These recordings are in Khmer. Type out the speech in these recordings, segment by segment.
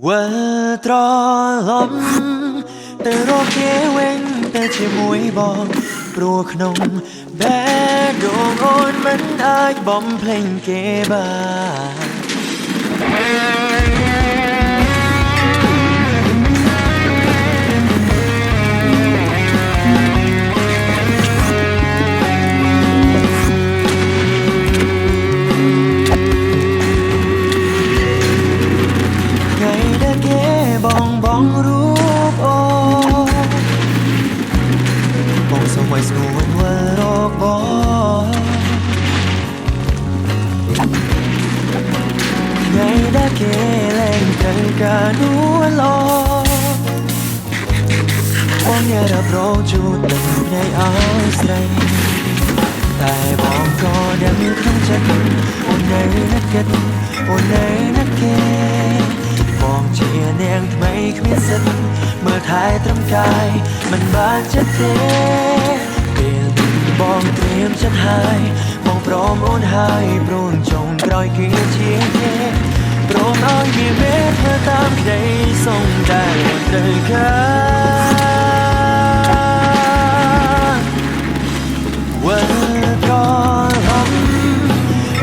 ត្រឡំទៅរកគេវិញទៅជាមួយបងព្រោះក្នុងបេះដូងអូនមិនអាចបំភ្លេចគេបងរូបអូបងសូមឲ្យស្នួនវល់រកបងថ្ងៃដែលគេលែងត្រូវការនួនឡបងอย่ารับរងជួបនឹងថ្ងៃឲ្យស្រីតែបងក៏ដឹងក្នុងចិត្តអូននៅនឹកគិតអូននៅនឹកគេបងជានាងថ្មីគ្មានសិទ្ធមើលថែត្រឹមកាយមិនបានចិត្តទេពេលបងត្រៀមចិត្តហើយបងព្រមអូនហើយព្រោះចុងក្រោយគឺជាគេព្រមឲ្យវាមេធ្វើតាមក្តីសុំដែលត្រូវការវិលត្រឡំ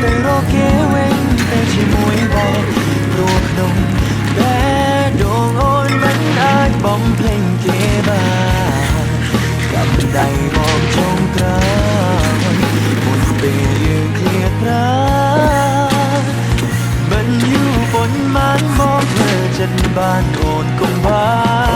ទៅរកគេវិញទៅជាមួយបងព្រោះក្នុងបេះដូងអូនមិនអាចបំភ្លេចគេបានกับដៃបងចុងក្រោយមុនពេលយើងឃ្លាតប្រាមិនយូរប៉ុន្មានបងធ្វើចិត្តបានអូនកុំបាន